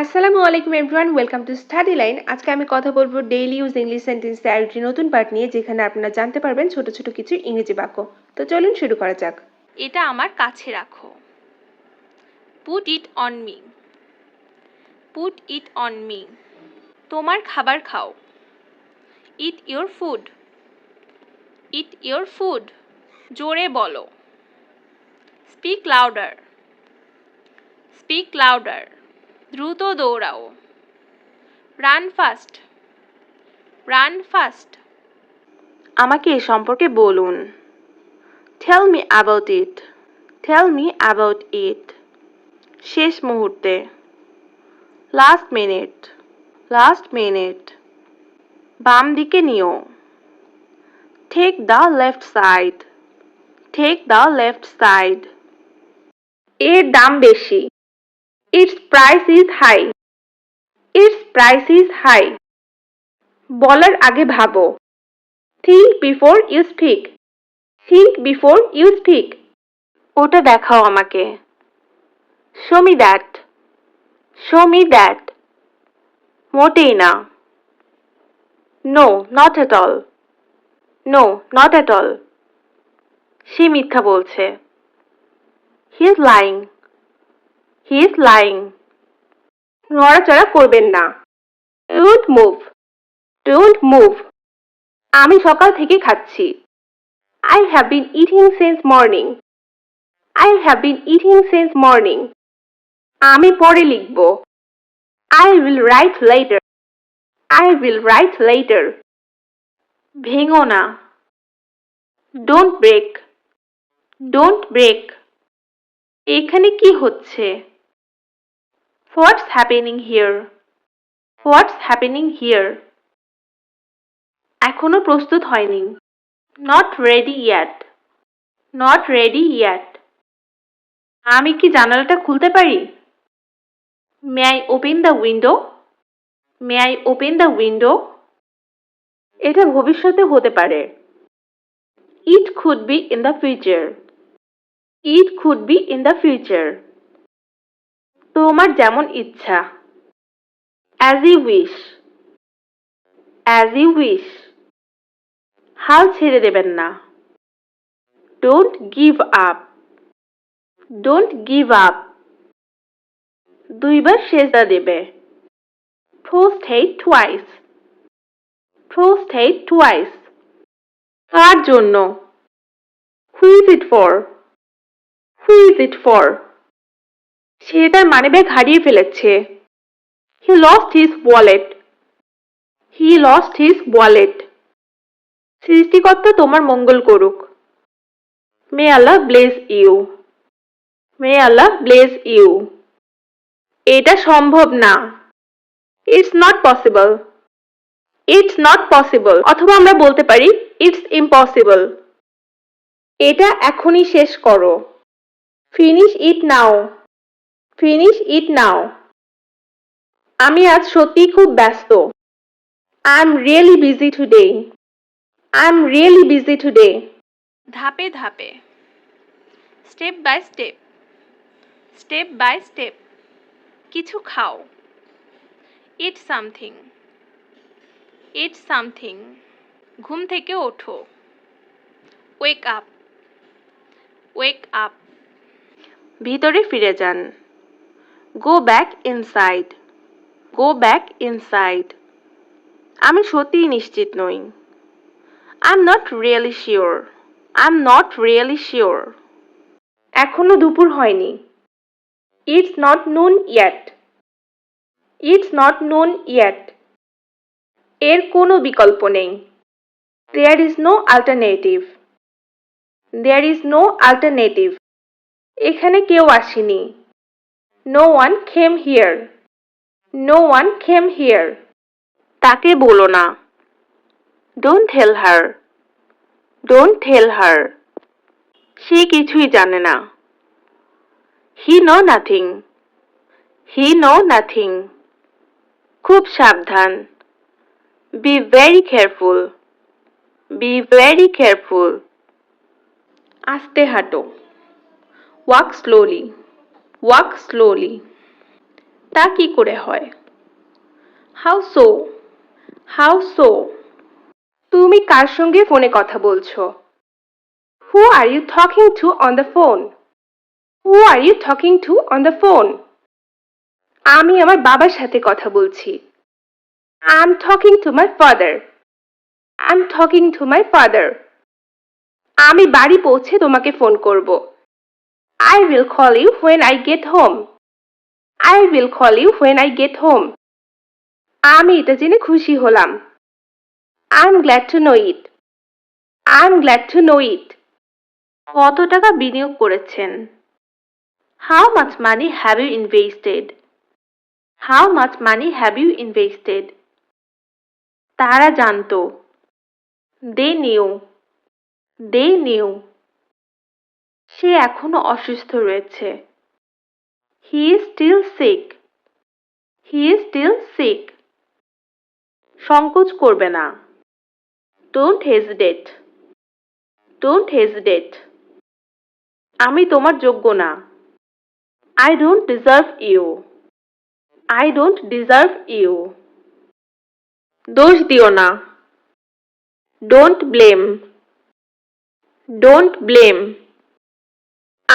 আসসালামু আলাইকুম everyone, welcome to স্টাডিলাইন। আজকে আমি কথা বলবো ডেইলি ইউজ ইংলিশ সেন্টেন্সের আরেকটি নতুন পার্ট নিয়ে, যেখানে আপনারা জানতে পারবেন ছোট ছোট কিছু ইংরেজি বাক্য। তো চলুন শুরু করা যাক। এটা আমার কাছে রাখো। Put it on me. Put it on me. তোমার খাবার খাও। Eat your food. Eat your food. জোরে বলো। Speak louder. Speak louder. দ্রুত দৌড়াও। Run fast. Run fast. আমাকে এ সম্পর্কে বলুন। Tell me about it. Tell me about it. শেষ মুহূর্তে। Last minute. Last minute. বাম দিকে নিও। Take the left side. Take the left side. এর দাম বেশি। Its price is high. It's price is high. বলার আগে ভাবো। Think before you speak. Think before you speak. ওটা দেখাও আমাকে। Show me that. Show me that. মোটেই না। No, not at all. No, not at all. সে মিথ্যা বলছে। He is lying. He is lying. নড়াচড়া করবেন না। Don't move. Don't move. আমি সকাল থেকে খাচ্ছি। I have been eating since morning. I have been eating since morning. আমি পরে লিখব। I will write later. I will write later. ভেঙো না। Don't break. Don't break. এখানে কি হচ্ছে? What's happening here? What's happening here? এখনো প্রস্তুত হয়নি। Not ready yet. Not ready yet. আমি কি জানালাটা খুলতে পারি? May I open the window? May I open the window? এটা ভবিষ্যতে হতে পারে। It could be in the future. It could be in the future. তোমার যেমন ইচ্ছা। As you wish. As you wish. হাল ছেড়ে দেবেন না। Don't give up. Don't give up. দুইবার সেজদা দেবে। Prostrate twice. Prostrate twice. কার জন্য? Who is it for? Who is it for? সে তার মানিব্যাগ হারিয়ে ফেলেছে। He lost his wallet. He lost his wallet. সৃষ্টিকর্তা তোমার মঙ্গল করুক। May Allah bless you. May Allah bless you. এটা সম্ভব না। It's not possible. It's not possible. অথবা আমরা বলতে পারি It's impossible. এটা এখনই শেষ করো। Finish it now. Finish it now. আমি আজ সত্যিই খুব ব্যস্ত। I'm really busy today. I'm really busy today. ধাপে ধাপে। Step by step. Step by step. কিছু খাও। Eat something. Eat something. ঘুম থেকে ওঠো। Wake up. Wake up. ভিতরে ফিরে যান। Go back inside. Go back inside. আমি সত্যিই নিশ্চিত নই। I'm not really sure. I'm not really sure. এখনো দুপুর হয়নি। It's not noon yet. It's not noon yet. এর কোনো বিকল্প নেই। There is no alternative. There is no alternative. এখানে কেউ আসেনি। No one came here. No one came here. তাকে বলো না। Don't tell her. Don't tell her. সে কিছুই জানে না। He know nothing. He know nothing. খুব সাবধান। Be very careful. Be very careful. আস্তে হাঁটো। Walk slowly. Walk slowly. তা কি করে হয়? How so? How so? তুমি কার সঙ্গে ফোনে কথা বলছো? Who are you talking to on the phone? Who are you talking to on the phone? আমি আমার বাবার সাথে কথা বলছি। I'm talking to my father. I'm talking to my father. আমি বাড়ি পৌঁছে তোমাকে ফোন করব। I will call you when I get home. I will call you when I get home. আমি এটা জেনে খুশি হলাম। I'm glad to know it. I'm glad to know it. কত টাকা বিনিয়োগ করেছেন? How much money have you invested? How much money have you invested? তারা জানতো। They knew. They knew. সে এখনো অসুস্থ রয়েছে। He is still sick. He is still sick. সংকোচ করবে না। Don't hesitate. Don't hesitate. আমি তোমার যোগ্য না। I don't deserve you. I don't deserve you. দোষ দিও না। Don't blame. Don't blame.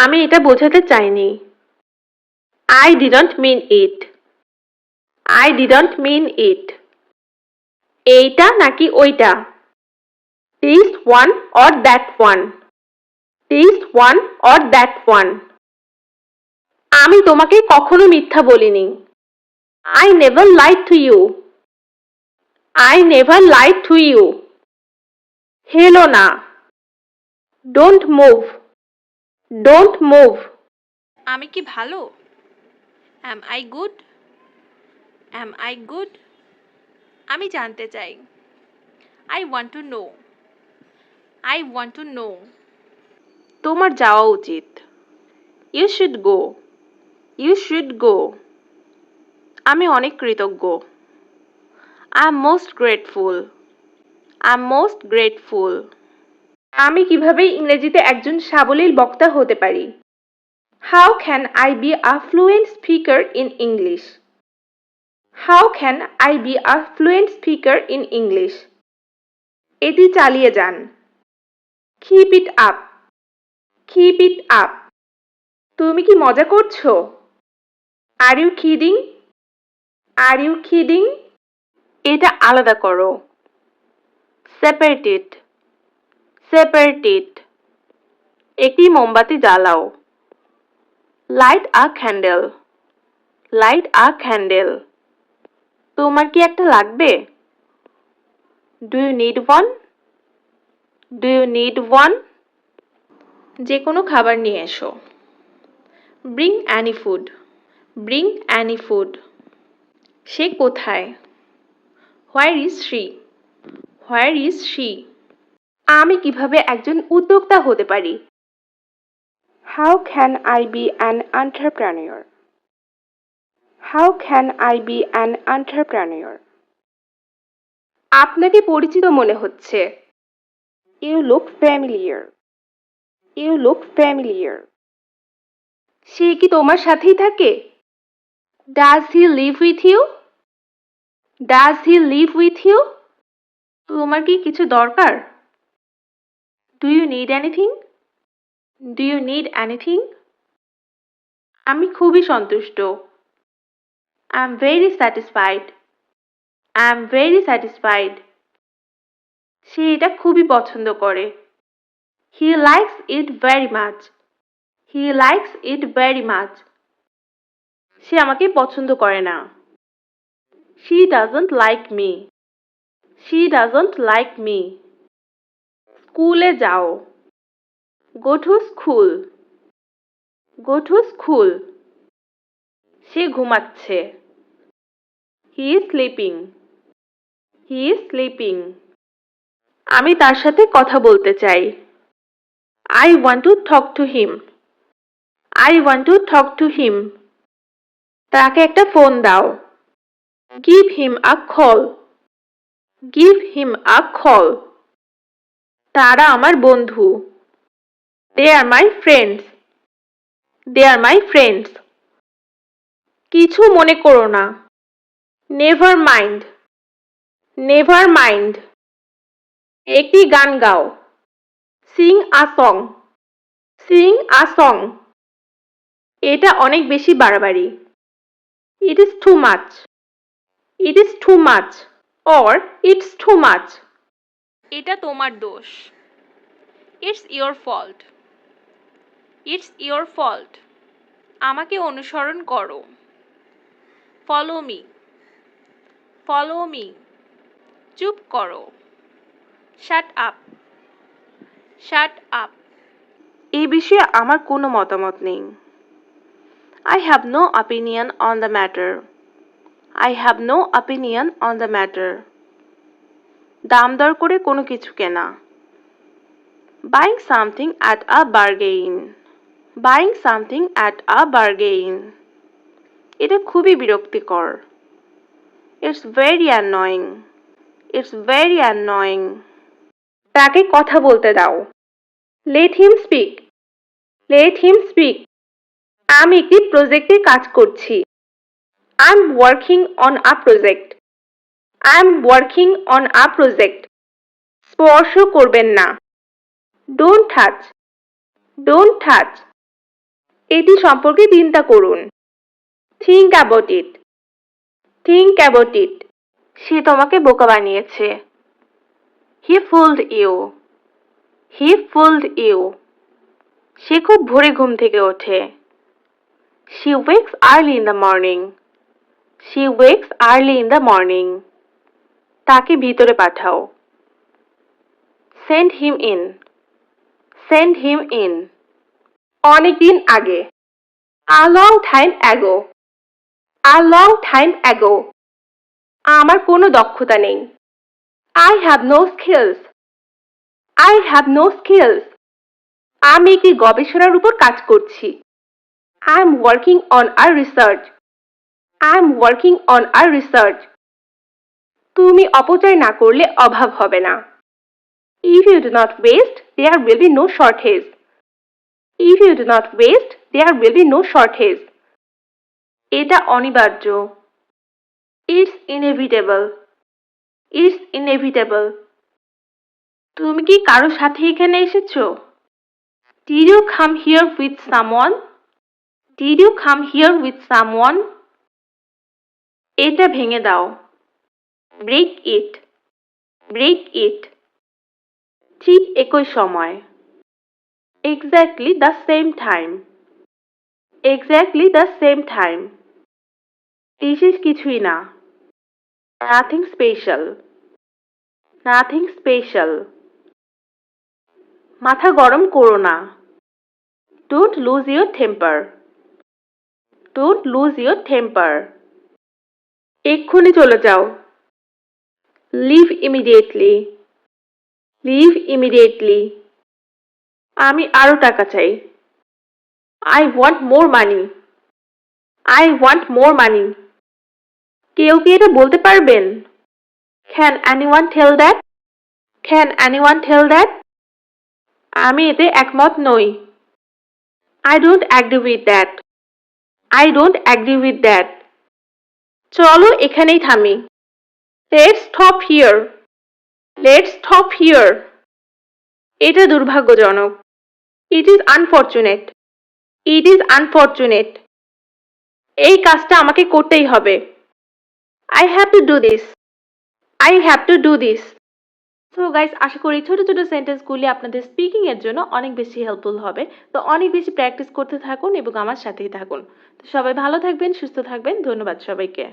আমি এটা বোঝাতে চাইনি। I didn't mean it. I didn't mean it. এইটা নাকি ওইটা? This one or that one? This one or that one? আমি তোমাকে কখনো মিথ্যা বলিনি। I never lied to you. I never lied to you. Hello না। Don't move. Don't move. আমি কি ভালো? Am I good? Am I good? আমি জানতে চাই। I want to know. I want to know. তোমার যাওয়া উচিত। You should go. You should go. আমি অনেক কৃতজ্ঞ। I'm most grateful. I'm most grateful. আমি কিভাবে ইংরেজিতে একজন সাবলীল বক্তা হতে পারি? How can I be a fluent speaker in English? How can I be a fluent speaker in English? এটি চালিয়ে যান। Keep it up. Keep it up. তুমি কি মজা করছো? Are you kidding? Are you kidding? এটা আলাদা করো। Separate it. Separate it. একটি মোমবাতি জ্বালাও। Light a candle. Light a candle. তোমার কি একটা লাগবে? Do you need one? Do you need one? যে কোনো খাবার নিয়ে এসো। Bring any food. Bring any food. সে কোথায়? Where is she? Where is she? আমি কিভাবে একজন উদ্যোক্তা হতে পারি? How can I be an entrepreneur? How can I be an entrepreneur? আপনাকে পরিচিত মনে হচ্ছে। You look familiar. You look familiar. সে কি তোমার সাথেই থাকে? Does he live with you? Does he live with you? তোমার কি কিছু দরকার? Do you need anything? Do you need anything? আমি খুবই সন্তুষ্ট। I'm very satisfied. I'm very satisfied. সে এটা খুবই পছন্দ করে। He likes it very much. He likes it very much. সে আমাকে পছন্দ করে না। She doesn't like me. She doesn't like me. স্কুলে যাও। Go to school. Go to school. সে ঘুমাচ্ছে। He is sleeping. He is sleeping. আমি তার সাথে কথা বলতে চাই। I want to talk to him. I want to talk to him. তাকে একটা ফোন দাও। Give him a call. Give him a call. তারা আমার বন্ধু। They are my friends. They are my friends. কিছু মনে করো না। Never mind, never mind. একটি গান গাও। Singh a song, Singh a song. এটা অনেক বেশি বাড়াবাড়ি। It is too much, it is too much or it's too much. এটা তোমার দোষ। It's your fault, it's your fault. আমাকে অনুসরণ করো। Follow me, follow me. চুপ করো। Shut up, shut up. এই বিষয়ে আমার কোনো মতামত নেই। I have no opinion on the matter. I have no opinion on the matter. দাম দর করে কোনো কিছু কেনা। Buying something at a bargain. Buying something at a bargain. এটা খুবই বিরক্তিকর। It's very annoying. It's very annoying. তাকে কথা বলতে দাও। Let him speak. Let him speak. আমি একটি প্রজেক্টে কাজ করছি। I'm working on a project. I'm working on a project. স্পর্শ করবেন না। Don't touch. Don't touch. এটি সম্পর্কে চিন্তা করুন। Think about it. Think about it. সে তোমাকে বোকা বানিয়েছে। He fooled you. He fooled you. সে খুব ভোরে ঘুম থেকে ওঠে। She wakes early in the morning. She wakes early in the morning. তাকে ভিতরে পাঠাও। Send him in. Send him in. অনেকদিন আগে। A long time ago. A long time ago. আমার কোনো দক্ষতা নেই। I have no skills. I have no skills. আমি একটি গবেষণার উপর কাজ করছি। I am working on a research. I am working on a research. তুমি অপচয় না করলে অভাব হবে না। If you do not waste, there will be no shortage. If you do not waste, there will be no shortage. এটা অনিবার্য। It's inevitable. It's inevitable. তুমি কি কারো সাথে এখানে এসেছো? Did you come here with someone? Did you come here with someone? এটা ভেঙে দাও। Break it. Break it. ঠিক একই সময়। Exactly the same time. Exactly the same time. বিশেষ কিছুই না। Nothing special. Nothing special. মাথা গরম করো না। Don't lose your temper. Don't lose your temper. এক্ষুনি চলে যাও। Leave immediately. Leave immediately. আমি আরো টাকা চাই। I want more money. I want more money. কেউ কি এটা বলতে পারবেন? Can anyone tell that? Can anyone tell that? আমি এতে একমত নই। I don't agree with that. I don't agree with that. চলো এখানেই থামি। Let's stop here. Let's stop here. এটা দুর্ভাগ্যজনক। It is unfortunate. It is unfortunate. এই কাজটা আমাকে করতেই হবে। I have to do this. I have to do this. So guys, আশা করি ছোট ছোট সেন্টেন্সগুলি আপনাদের স্পিকিং এর জন্য অনেক বেশি হেল্পফুল হবে। তো অনেক বেশি প্র্যাকটিস করতে থাকুন এবং আমার সাথেই থাকুন। তো সবাই ভালো থাকবেন, সুস্থ থাকবেন। ধন্যবাদ সবাইকে।